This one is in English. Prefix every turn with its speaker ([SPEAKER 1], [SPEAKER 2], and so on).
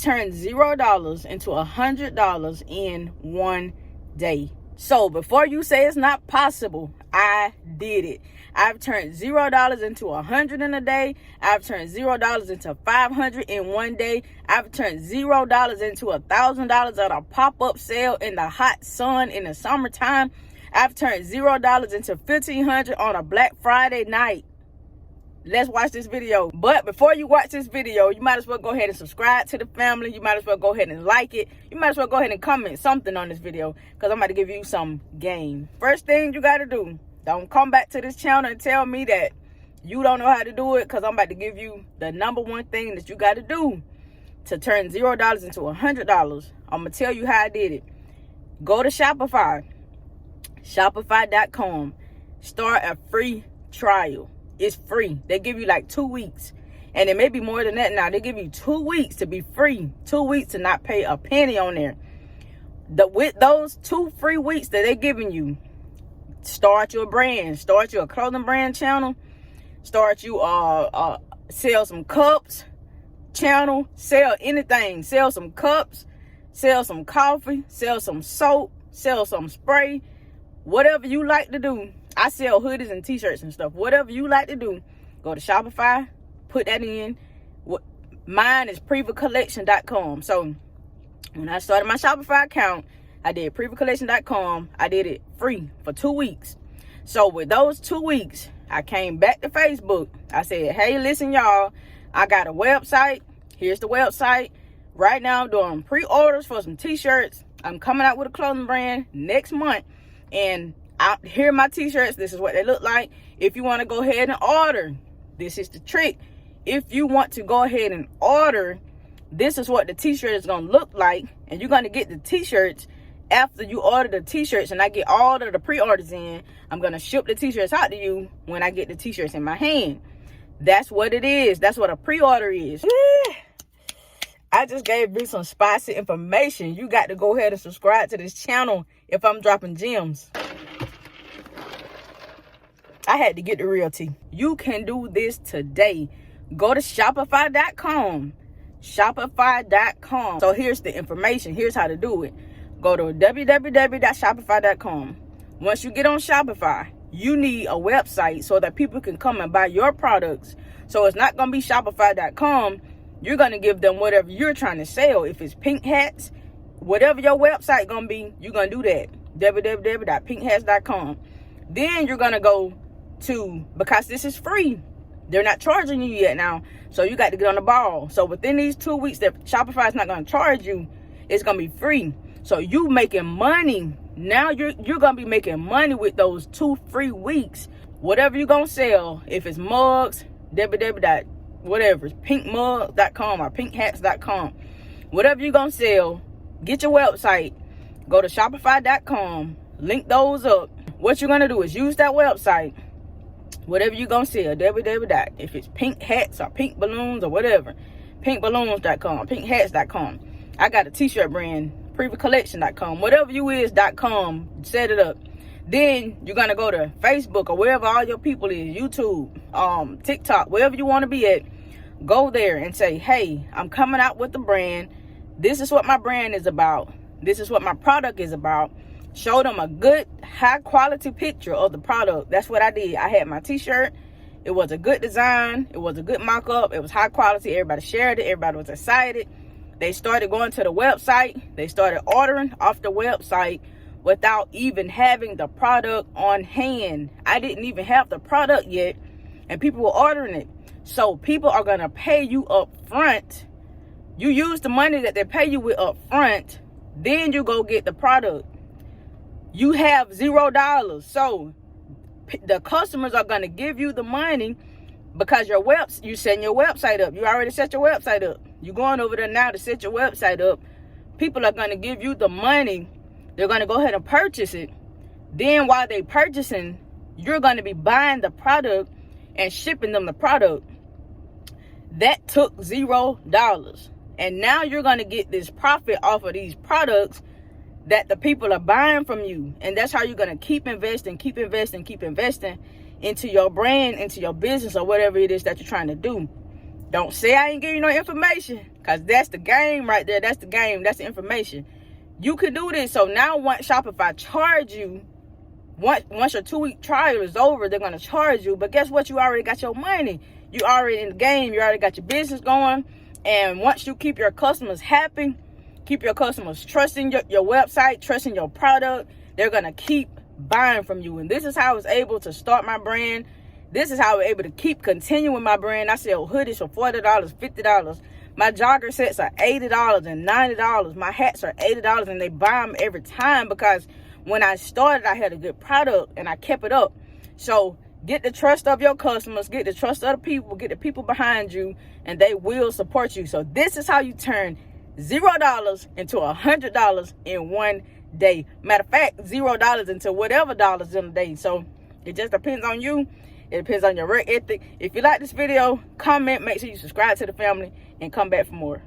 [SPEAKER 1] Turn $0 into $100 in one day. So before you say it's not possible, I did it. I've turned $0 into $100 in a day. I've turned $0 into $500 in one day. I've turned $0 into $1,000 at a pop-up sale in the hot sun in the summertime. I've turned $0 into $1,500 on a Black Friday night. Let's watch this video. But before you watch this video, you might as well go ahead and subscribe to the family. You might as well go ahead and like it. You might as well go ahead and comment something on this video, because I'm about to give you some game. First thing you got to do, don't come back to this channel and tell me that you don't know how to do it, because I'm about to give you the number one thing that you got to do to turn $0 into $100. I'm going to tell you how I did it. Go to Shopify. Shopify.com. Start a free trial. It's free. They give you like 2 weeks. And it may be more than that now. They give you 2 weeks to be free. 2 weeks to not pay a penny on there. With those 2 free weeks that they're giving you, start your brand. Start your clothing brand channel. Start you sell some cups channel. Sell anything. Sell some cups. Sell some coffee. Sell some soap. Sell some spray. Whatever you like to do. I sell hoodies and t-shirts and stuff. Whatever you like to do, go to Shopify, put that in. Mine is PrivaCollection.com. So when I started my Shopify account, I did PrivaCollection.com. I did it free for 2 weeks. So with those 2 weeks, I came back to Facebook. I said, hey, listen, y'all, I got a website. Here's the website. Right now, I'm doing pre-orders for some t-shirts. I'm coming out with a clothing brand next month. And here are my t-shirts. This is what they look like. If you want to go ahead and order, this is the trick. If you want to go ahead and order, this is what the t-shirt is going to look like. And you're going to get the t-shirts after you order the t-shirts. And I get all of the pre-orders in. I'm going to ship the t-shirts out to you when I get the t-shirts in my hand. That's what it is. That's what a pre-order is. I just gave you some spicy information. You got to go ahead and subscribe to this channel if I'm dropping gems. I had to get the real tea. You can do this today. Go to Shopify.com. Shopify.com. So here's the information. Here's how to do it. Go to www.shopify.com. Once you get on Shopify, you need a website so that people can come and buy your products. So it's not going to be Shopify.com. You're going to give them whatever you're trying to sell. If it's pink hats, whatever your website going to be, you're going to do that. www.pinkhats.com. Then you're going to go to, because this is free, they're not charging you yet now, so you got to get on the ball. So within these 2 weeks that Shopify is not going to charge you, it's going to be free. So you making money now. You're going to be making money with those 2 free weeks. Whatever you're going to sell, if it's mugs, pinkmugs.com or pinkhats.com, whatever you're going to sell, get your website, go to Shopify.com, link those up. What you're going to do is use that website. Whatever you're going to sell, if it's pink hats or pink balloons or whatever, pinkballoons.com, pinkhats.com. I got a t-shirt brand, PrivaCollection.com. Whatever you is.com, set it up. Then you're going to go to Facebook or wherever all your people is, YouTube, TikTok, wherever you want to be at. Go there and say, hey, I'm coming out with the brand. This is what my brand is about. This is what my product is about. Show them a good, high quality picture of the product. That's what I did. I had my t-shirt. It was a good design. It was a good mock-up. It was high quality. Everybody shared it. Everybody was excited. They started going to the website. They started ordering off the website without even having the product on hand. I didn't even have the product yet, and people were ordering it. So people are going to pay you up front. You use the money that they pay you with up front. Then you go get the product. You have $0. So the customers are going to give you the money because you setting your website up. You already set your website up. You're going over there now to set your website up. People are going to give you the money. They're going to go ahead and purchase it. Then while they're purchasing, you're going to be buying the product and shipping them the product. That took $0. And now you're going to get this profit off of these products that the people are buying from you. And that's how you're going to keep investing into your brand, into your business, or whatever it is that you're trying to do. Don't say I ain't give you no information, Because that's the game right there. That's the game. That's the information. You can do this. So now once Shopify charge you, once your 2-week trial is over, they're going to charge you. But guess what? You already got your money. You already in the game. You already got your business going. And once you keep your customers happy, keep your customers trusting your website, trusting your product, they're going to keep buying from you. And this is how I was able to start my brand. This is how I was able to keep continuing my brand. I sell hoodies for $40, $50. My jogger sets are $80 and $90. My hats are $80 and they buy them every time because when I started, I had a good product and I kept it up. So get the trust of your customers, get the trust of the people, get the people behind you, and they will support you. So this is how you turn $0 into $100 in one day. Matter of fact, $0 into whatever dollars in a day. So it just depends on you. It depends on your work ethic. If you like this video, comment, make sure you subscribe to the family, and come back for more.